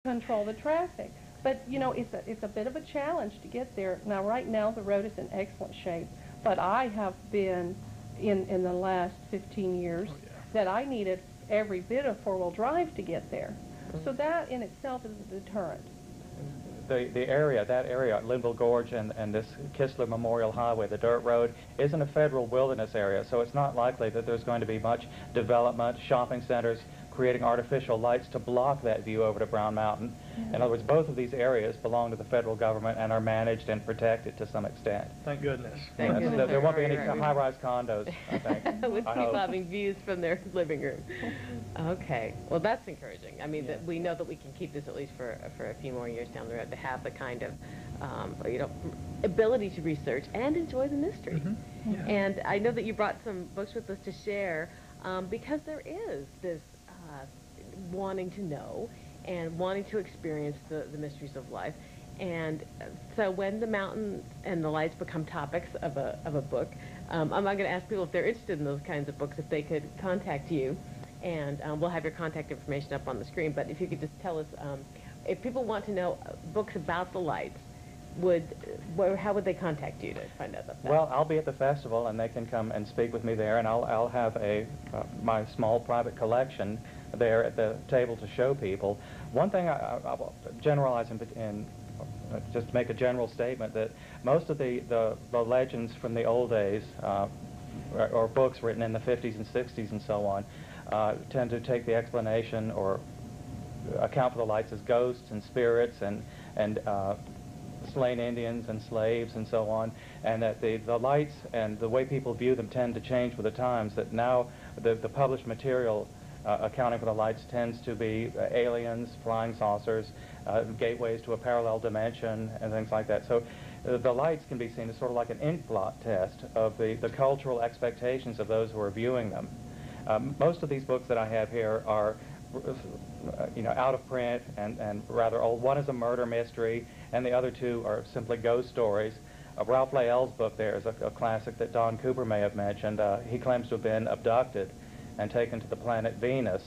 control the traffic. But, you know, it's a bit of a challenge to get there. Now, right now, the road is in excellent shape, but I have been in the last 15 years that I needed every bit of four-wheel drive to get there. So that in itself is a deterrent. The area, that area, Linville Gorge and this Kistler Memorial Highway, the dirt road, isn't a federal wilderness area, so it's not likely that there's going to be much development, shopping centers, creating artificial lights to block that view over to Brown Mountain. In other words, both of these areas belong to the federal government and are managed and protected to some extent. Thank goodness. Thank goodness. There won't be any high-rise condos, I think. With people having views from their living room. Okay. Well, that's encouraging. I mean, that we know that we can keep this at least for a few more years down the road to have the kind of, you know, ability to research and enjoy the mystery. And I know that you brought some books with us to share because there is this wanting to know and wanting to experience the mysteries of life. And so when the mountain and the lights become topics of a book, I'm not going to ask people if they're interested in those kinds of books, if they could contact you. And we'll have your contact information up on the screen. But if you could just tell us, if people want to know books about the lights, how would they contact you to find out about that? Well, I'll be at the festival, and they can come and speak with me there, and I'll have my small private collection there at the table to show people. One thing I'll generalize in just make a general statement that most of the legends from the old days, or books written in the 50s and 60s and so on, tend to take the explanation or account for the lights as ghosts and spirits and slain Indians and slaves and so on, and that the lights and the way people view them tend to change with the times, that now the published material accounting for the lights tends to be aliens, flying saucers, gateways to a parallel dimension, and things like that. So the lights can be seen as sort of like an ink blot test of the cultural expectations of those who are viewing them. Most of these books that I have here are you know, out of print and rather old. One is a murder mystery, and the other two are simply ghost stories. Ralph Layell's book there is a classic that Don Cooper may have mentioned. He claims to have been abducted and taken to the planet Venus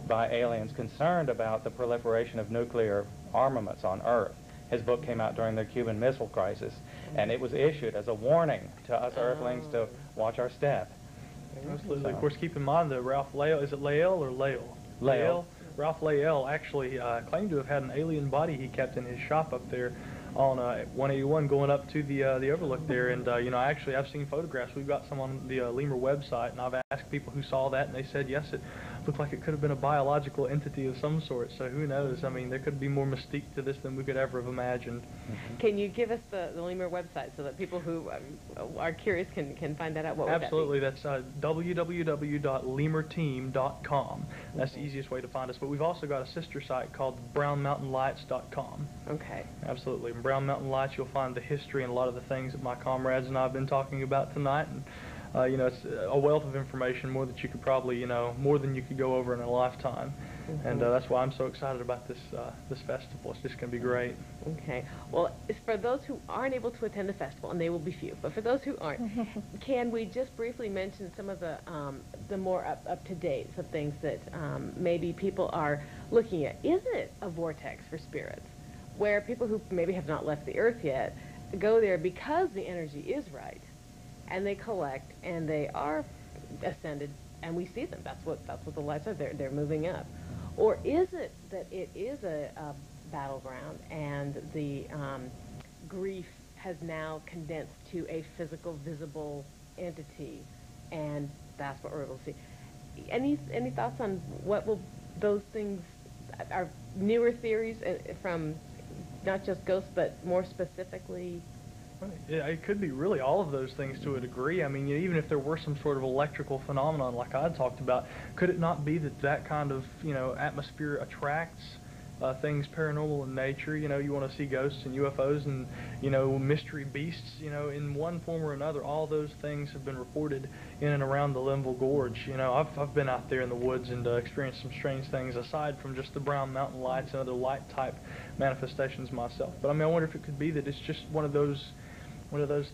by aliens concerned about the proliferation of nuclear armaments on Earth. His book came out during the Cuban Missile Crisis, and it was issued as a warning to us Earthlings to watch our step. Absolutely. So. Of course, keep in mind that Ralph Layell, is it Layell or Layell? Layell. Ralph Layell actually claimed to have had an alien body he kept in his shop up there on 181 going up to the overlook there. And, you know, actually I've seen photographs. We've got some on the LEMUR website, and I've asked people who saw that, and they said, yes, it looked like it could have been a biological entity of some sort. So who knows? I mean, there could be more mystique to this than we could ever have imagined. Can you give us the LEMUR website so that people who are curious can find that out? What Absolutely. Would that be? That's www.lemurteam.com. That's the easiest way to find us. But we've also got a sister site called brownmountainlights.com. Okay. Absolutely. In Brown Mountain Lights, you'll find the history and a lot of the things that my comrades and I have been talking about tonight. And you know, it's a wealth of information, more that you could probably, you know, more than you could go over in a lifetime. And that's why I'm so excited about this this festival. It's just going to be great. Okay. Well, for those who aren't able to attend the festival, and they will be few, but for those who aren't, can we just briefly mention some of the more up-to-date of things that maybe people are looking at? Is it a vortex for spirits, where people who maybe have not left the earth yet go there because the energy is right, and they collect, and they are ascended, and we see them? That's what the lights are. They're moving up. Or is it that it is a battleground, and the grief has now condensed to a physical, visible entity, and that's what we're able to see? Any thoughts on what will those things are newer theories from not just ghosts, but more specifically? Yeah, it could be really all of those things to a degree. I mean, even if there were some sort of electrical phenomenon like I talked about, could it not be that that kind of, you know, atmosphere attracts things paranormal in nature? You know, you want to see ghosts and UFOs and, you know, mystery beasts, you know, in one form or another. All those things have been reported in and around the Linville Gorge. You know, I've been out there in the woods and experienced some strange things aside from just the Brown Mountain lights and other light type manifestations myself. But I mean, I wonder if it could be that it's just one of those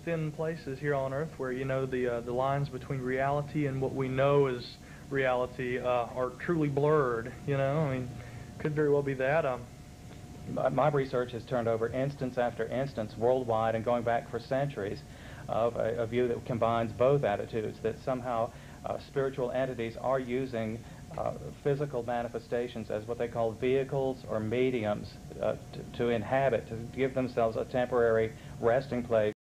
thin places here on Earth where, you know, the lines between reality and what we know as reality are truly blurred. You know, I mean, could very well be that. my research has turned over instance after instance worldwide and going back for centuries of a view that combines both attitudes, that somehow spiritual entities are using physical manifestations as what they call vehicles or mediums to inhabit, to give themselves a temporary resting place.